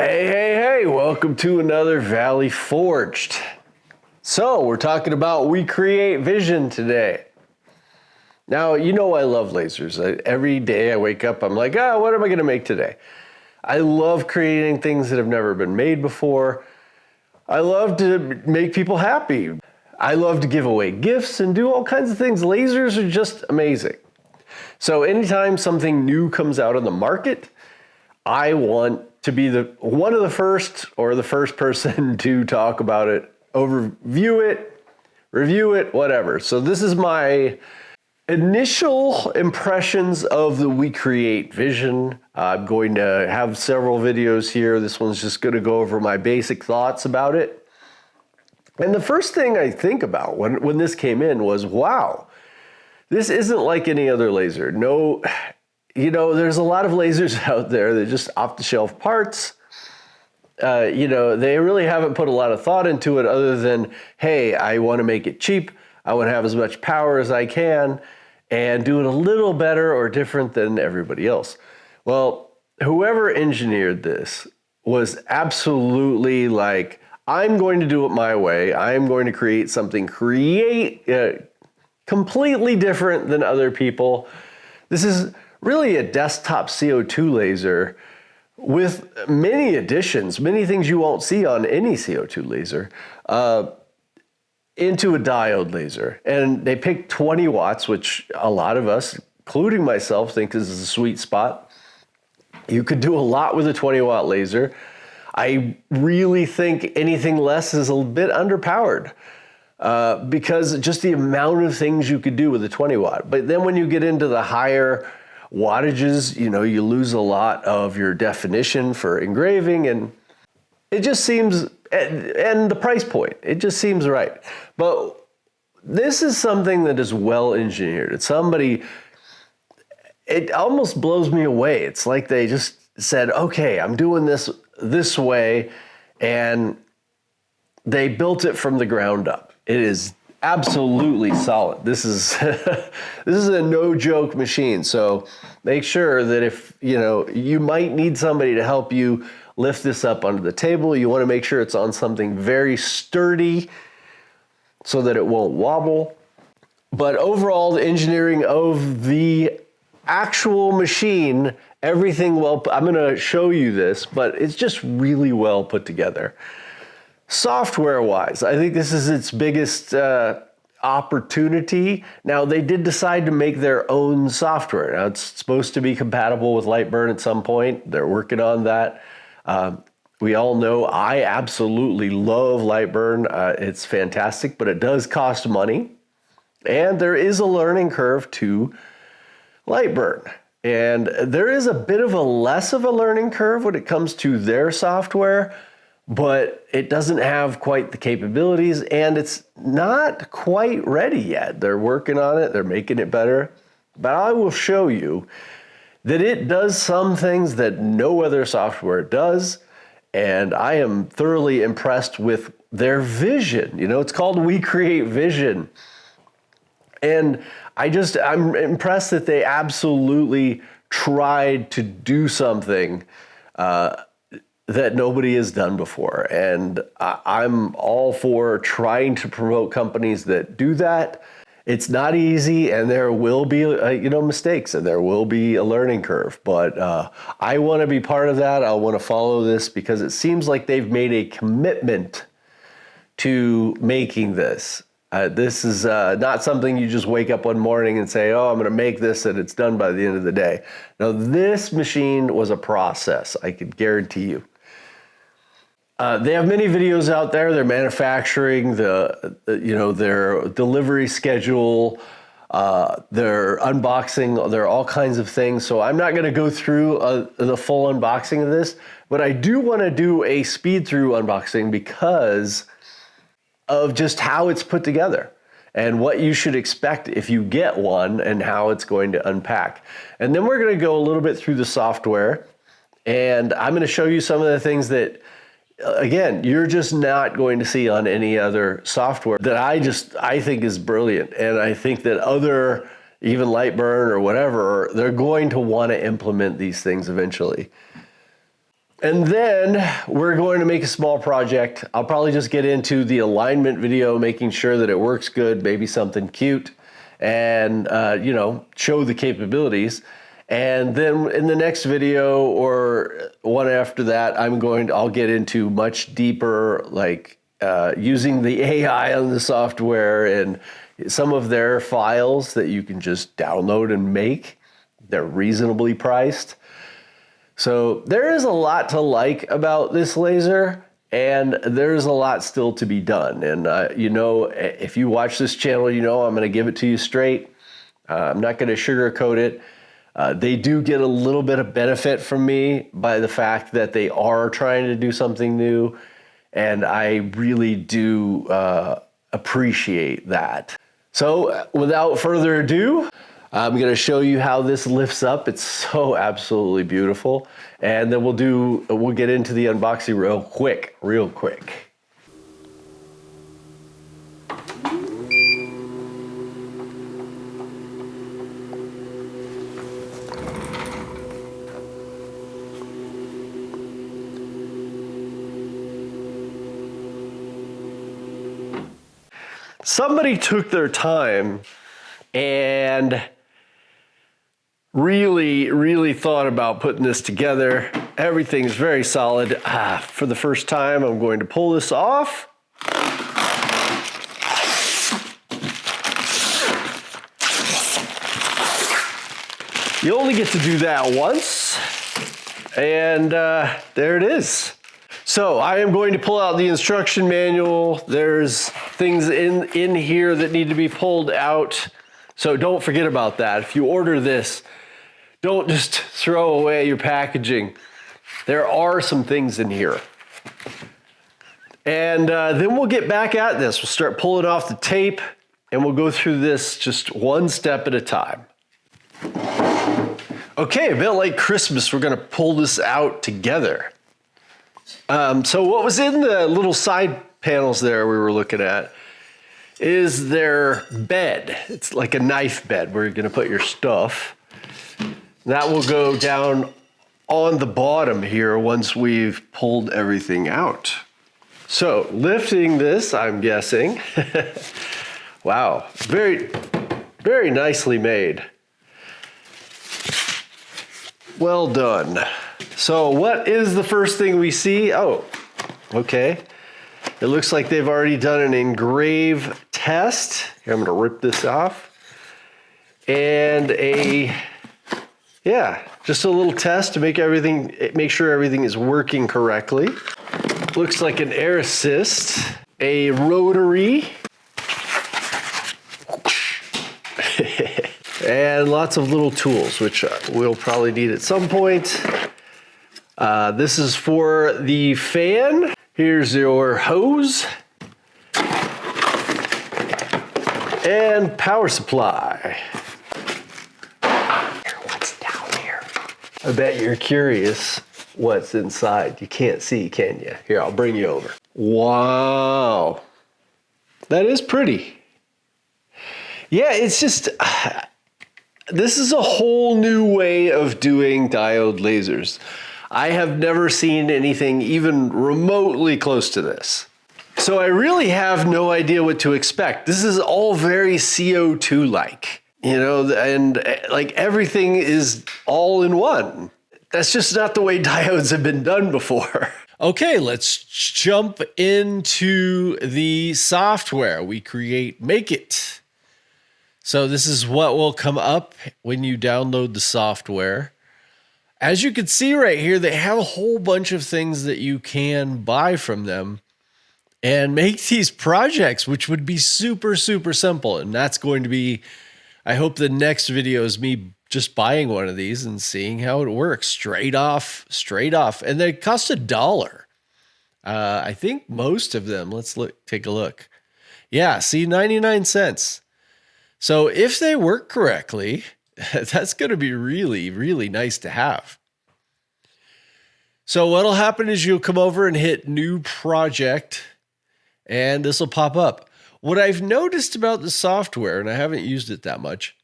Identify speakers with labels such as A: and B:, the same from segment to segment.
A: Hey, welcome to another Valley Forged. So we're talking about WeCreat Vision today. Now, you know I love lasers. Every day I wake up, I'm like, what am I gonna make today? I love creating things that have never been made before. I love to make people happy. I love to give away gifts and do all kinds of things. Lasers are just amazing. So anytime something new comes out on the market, I want to be one of the first or the first person to talk about it, overview it, review it, whatever. So this is my initial impressions of the WeCreat Vision. I'm going to have several videos here. This one's just going to go over my basic thoughts about it. And the first thing I think about when this came in was, wow, this isn't like any other laser. No, there's a lot of lasers out there that are just off-the-shelf parts. They really haven't put a lot of thought into it other than, hey, I want to make it cheap. I want to have as much power as I can and do it a little better or different than everybody else. Well, whoever engineered this was absolutely like, I'm going to do it my way. I'm going to create something completely different than other people. This is really a desktop CO2 laser with many additions, many things you won't see on any CO2 laser, into a diode laser. And they picked 20 watts, which a lot of us, including myself, think this is a sweet spot. You could do a lot with a 20-watt laser. I really think anything less is a bit underpowered. Because just the amount of things you could do with a 20 watt. But then when you get into the higher wattages, you lose a lot of your definition for engraving, and it just seems, and the price point, it just seems right. But this is something that is well engineered. It almost blows me away. It's like they just said, okay, I'm doing this way, and they built it from the ground up. It is absolutely solid. This is a no-joke machine. So make sure that if you might need somebody to help you lift this up onto the table, you want to make sure it's on something very sturdy so that it won't wobble. But overall, the engineering of the actual machine, everything well, I'm going to show you this, but it's just really well put together. Software-wise, I think this is its biggest opportunity. Now, they did decide to make their own software. Now, it's supposed to be compatible with Lightburn at some point. They're working on that. We all know I absolutely love Lightburn. It's fantastic, but it does cost money. And there is a learning curve to Lightburn. And there is a bit of a less of a learning curve when it comes to their software, but it doesn't have quite the capabilities, and it's not quite ready yet. They're working on it, they're making it better, but I will show you that it does some things that no other software does, and I am thoroughly impressed with their vision. It's called WeCreat Vision, and I'm impressed that they absolutely tried to do something that nobody has done before. And I'm all for trying to promote companies that do that. It's not easy, and there will be mistakes, and there will be a learning curve. But I want to be part of that. I want to follow this because it seems like they've made a commitment to making this. This is not something you just wake up one morning and say, I'm going to make this, and it's done by the end of the day. Now, this machine was a process, I could guarantee you. They have many videos out there. They're manufacturing their delivery schedule, their unboxing, there are all kinds of things. So I'm not going to go through the full unboxing of this, but I do want to do a speed through unboxing because of just how it's put together and what you should expect if you get one and how it's going to unpack. And then we're going to go a little bit through the software, and I'm going to show you some of the things that, again, you're just not going to see on any other software that I think is brilliant. And I think that even Lightburn or whatever, they're going to want to implement these things eventually. And then we're going to make a small project. I'll probably just get into the alignment video, making sure that it works good, maybe something cute, and you know, show the capabilities. And then in the next video or one after that, I'll get into much deeper, like using the AI on the software and some of their files that you can just download and make. They're reasonably priced. So there is a lot to like about this laser, and there's a lot still to be done. And you know, if you watch this channel, you know I'm going to give it to you straight. I'm not going to sugarcoat it. They do get a little bit of benefit from me by the fact that they are trying to do something new, and I really do appreciate that. So without further ado, I'm going to show you how this lifts up. It's so absolutely beautiful. And then we'll get into the unboxing real quick. Somebody took their time and really thought about putting this together. Everything's very solid. For the first time, I'm going to pull this off. You only get to do that once, and there it is. So I am going to pull out the instruction manual. There's things in here that need to be pulled out. So don't forget about that. If you order this, don't just throw away your packaging. There are some things in here. And then we'll get back at this. We'll start pulling off the tape, and we'll go through this just one step at a time. Okay, a bit like Christmas, we're gonna pull this out together. So what was in the little side panels there we were looking at is their bed. It's like a knife bed where you're gonna put your stuff. That will go down on the bottom here once we've pulled everything out. So lifting this, I'm guessing. Wow, very nicely made. Well done. So what is the first thing we see? Oh, okay. It looks like they've already done an engrave test. Here, I'm gonna rip this off. And just a little test to make sure everything is working correctly. Looks like an air assist, a rotary, and lots of little tools, which we'll probably need at some point. This is for the fan. Here's your hose and power supply. What's down here? I bet you're curious what's inside. You can't see, can you? Here, I'll bring you over. Wow, that is pretty. Yeah, it's just, this is a whole new way of doing diode lasers. I have never seen anything even remotely close to this. So I really have no idea what to expect. This is all very CO2-like, you know, and like everything is all in one. That's just not the way diodes have been done before. Okay, let's jump into the software. WeCreat Make It. So this is what will come up when you download the software. As you can see right here, they have a whole bunch of things that you can buy from them and make these projects, which would be super simple. And that's going to be, I hope the next video is me just buying one of these and seeing how it works straight off. And they cost $1. I think most of them, take a look. Yeah, see, 99 cents. So if they work correctly, that's going to be really nice to have. So what'll happen is you'll come over and hit new project, and this will pop up. What I've noticed about the software, and I haven't used it that much,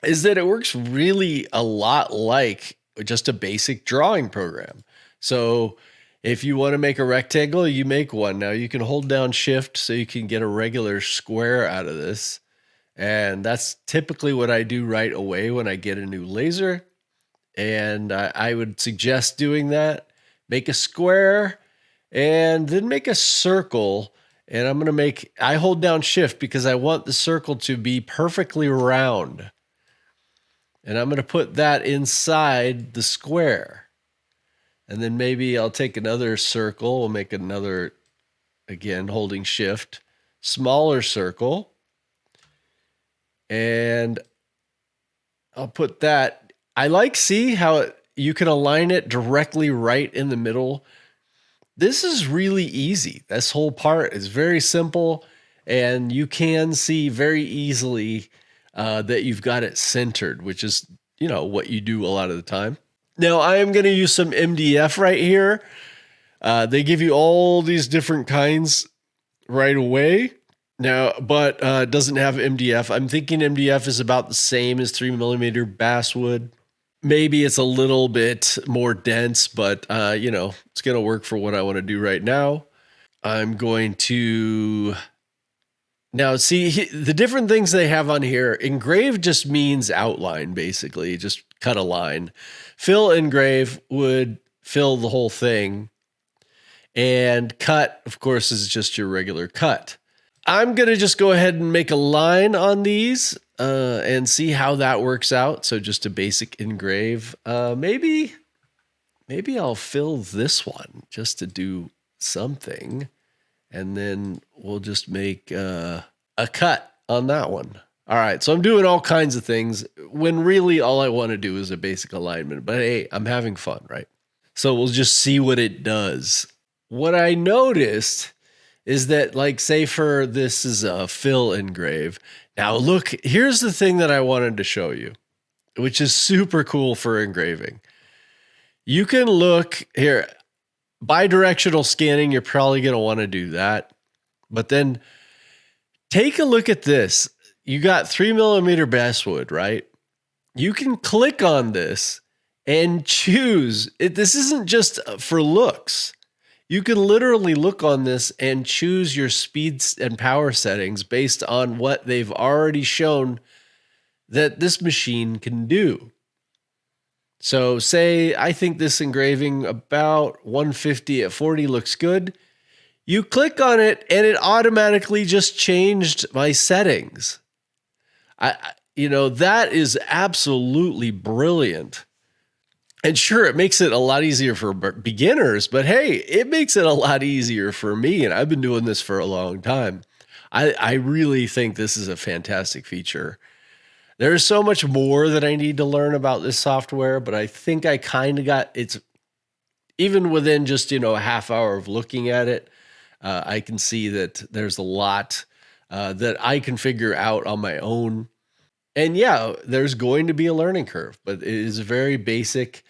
A: is that it works really a lot like just a basic drawing program. So if you want to make a rectangle, you make one. Now you can hold down shift so you can get a regular square out of this. And that's typically what I do right away when I get a new laser. And I would suggest doing that. Make a square and then make a circle. And I hold down shift because I want the circle to be perfectly round. And I'm going to put that inside the square. And then maybe I'll take another circle. We'll make another, again, holding shift, smaller circle. And I'll put that. See how you can align it directly right in the middle. This is really easy. This whole part is very simple, and you can see very easily that you've got it centered, which is, what you do a lot of the time. Now I am going to use some MDF right here. They give you all these different kinds right away. Now, but it doesn't have MDF. I'm thinking MDF is about the same as 3mm basswood. Maybe it's a little bit more dense, but it's going to work for what I want to do right now. I'm going to now see the different things they have on here. Engrave just means outline, basically, just cut a line. Fill engrave would fill the whole thing. And cut, of course, is just your regular cut. I'm going to just go ahead and make a line on these and see how that works out. So just a basic engrave. Maybe I'll fill this one just to do something. And then we'll just make a cut on that one. All right, so I'm doing all kinds of things when really all I want to do is a basic alignment. But hey, I'm having fun, right? So we'll just see what it does. What I noticed is that, like, say for this is a fill engrave. Now look, here's the thing that I wanted to show you, which is super cool for engraving. You can look here, bidirectional scanning, you're probably going to want to do that. But then take a look at this. You got 3mm basswood, right? You can click on this and choose it. This isn't just for looks. You can literally look on this and choose your speeds and power settings based on what they've already shown that this machine can do. So say I think this engraving about 150 at 40 looks good. You click on it and it automatically just changed my settings. That is absolutely brilliant. And sure, it makes it a lot easier for beginners, but hey, it makes it a lot easier for me. And I've been doing this for a long time. I really think this is a fantastic feature. There's so much more that I need to learn about this software, but I think I kind of got it's even within just, a half hour of looking at it. I can see that there's a lot that I can figure out on my own. And yeah, there's going to be a learning curve, but it is very basic.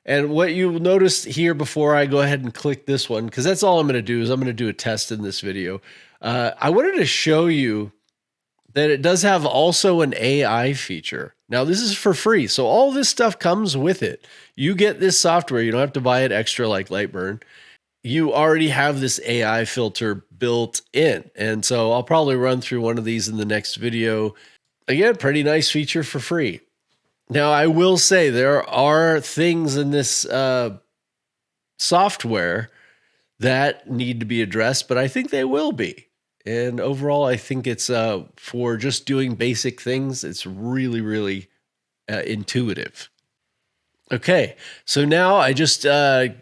A: And what you'll notice here before I go ahead and click this one, because that's all I'm going to do is I'm going to do a test in this video. I wanted to show you that it does have also an AI feature. Now this is for free. So all this stuff comes with it. You get this software. You don't have to buy it extra like Lightburn. You already have this AI filter built in. And so I'll probably run through one of these in the next video. Again, pretty nice feature for free. Now, I will say there are things in this software that need to be addressed, but I think they will be. And overall, I think it's for just doing basic things, it's really, really intuitive. Okay, so now I just I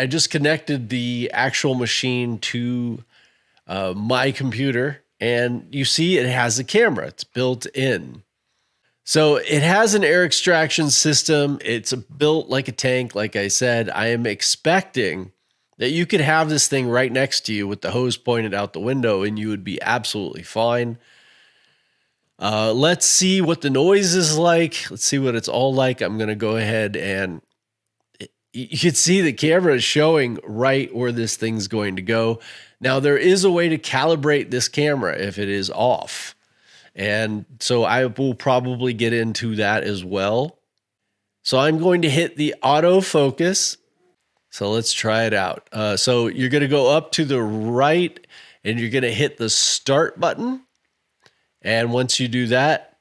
A: just connected the actual machine to my computer. And you see it has a camera. It's built in. So it has an air extraction system. It's built like a tank. Like I said, I am expecting that you could have this thing right next to you with the hose pointed out the window and you would be absolutely fine. Let's see what the noise is like. Let's see what it's all like. I'm going to go ahead and you can see the camera is showing right where this thing's going to go. Now, there is a way to calibrate this camera if it is off. And so I will probably get into that as well. So I'm going to hit the autofocus. So let's try it out. So you're going to go up to the right and you're going to hit the start button. And once you do that,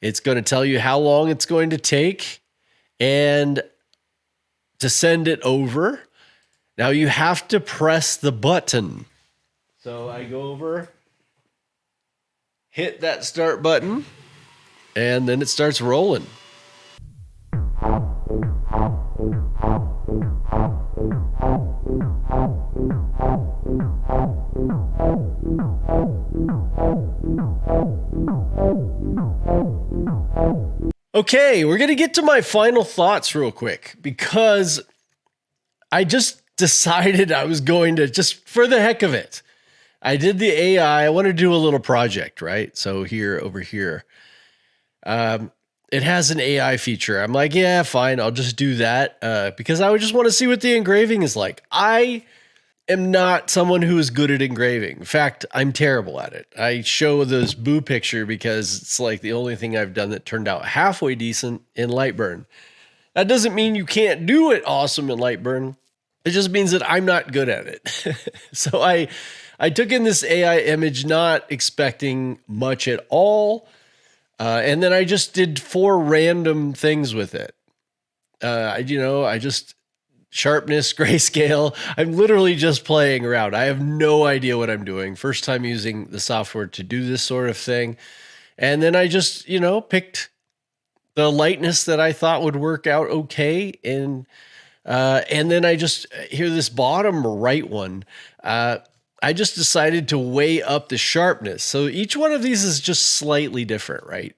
A: it's going to tell you how long it's going to take and to send it over. Now you have to press the button. So I go over, hit that start button, and then it starts rolling. Okay, we're going to get to my final thoughts real quick because I just decided I was going to, just for the heck of it, I did the AI. I want to do a little project, right? So here, over here, it has an AI feature. I'm like, yeah, fine. I'll just do that because I would just want to see what the engraving is like. I am not someone who is good at engraving. In fact, I'm terrible at it. I show this boo picture because it's like the only thing I've done that turned out halfway decent in Lightburn. That doesn't mean you can't do it awesome in Lightburn. It just means that I'm not good at it. So I took in this AI image not expecting much at all. And then I just did 4 random things with it. I just sharpness, grayscale. I'm literally just playing around. I have no idea what I'm doing. First time using the software to do this sort of thing. And then I just, picked the lightness that I thought would work out okay. And then I just hear this bottom right one. I just decided to weigh up the sharpness. So each one of these is just slightly different, right?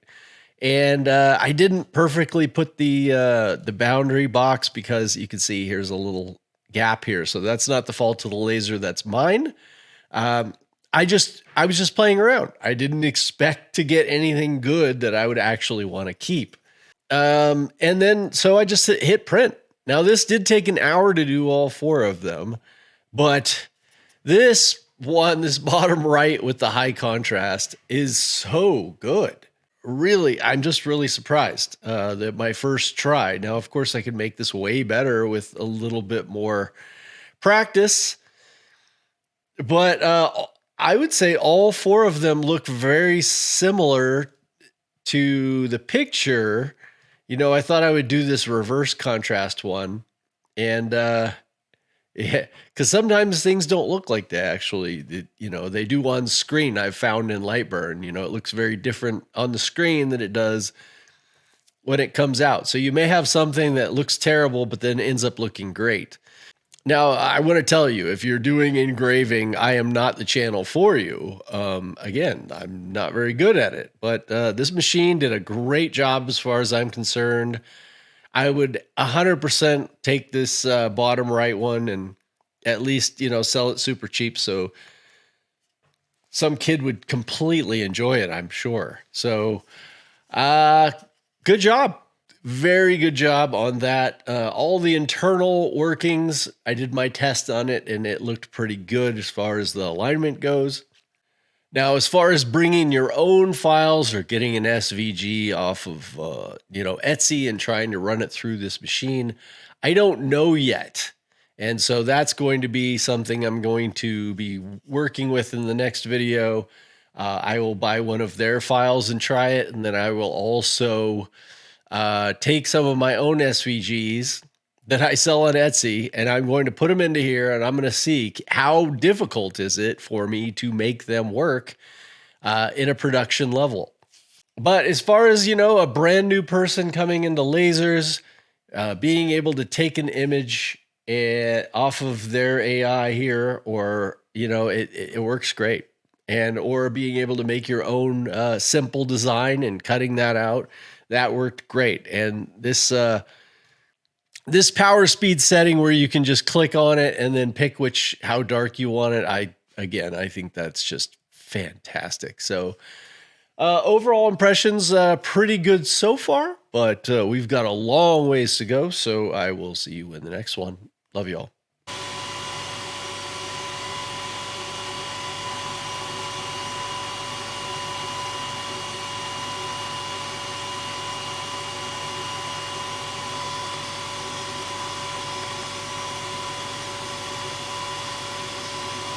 A: And I didn't perfectly put the boundary box because you can see here's a little gap here. So that's not the fault of the laser. That's mine. I was just playing around. I didn't expect to get anything good that I would actually want to keep. And then, so I just hit print. Now this did take an hour to do all 4 of them, but this one, this bottom right with the high contrast is so good. Really, I'm just really surprised that my first try. Now, of course, I could make this way better with a little bit more practice, but I would say all 4 of them look very similar to the picture. I thought I would do this reverse contrast one, and yeah, because sometimes things don't look like they actually, they do on screen. I've found in Lightburn, it looks very different on the screen than it does when it comes out. So you may have something that looks terrible, but then ends up looking great. Now, I want to tell you, if you're doing engraving, I am not the channel for you. Again, I'm not very good at it, but this machine did a great job as far as I'm concerned. I would 100% take this bottom right one and at least, sell it super cheap. So some kid would completely enjoy it, I'm sure. So good job. Very good job on that. All the internal workings, I did my test on it and it looked pretty good as far as the alignment goes. Now, as far as bringing your own files or getting an SVG off of, Etsy and trying to run it through this machine, I don't know yet. And so that's going to be something I'm going to be working with in the next video. I will buy one of their files and try it. And then I will also take some of my own SVGs that I sell on Etsy, and I'm going to put them into here, and I'm going to see how difficult is it for me to make them work in a production level. But as far as, a brand new person coming into lasers, being able to take an image off of their AI here, or, it works great. And, or being able to make your own simple design and cutting that out, that worked great. And this power speed setting where you can just click on it and then pick how dark you want it. I think that's just fantastic. So overall impressions, pretty good so far, but we've got a long ways to go. So I will see you in the next one. Love you all.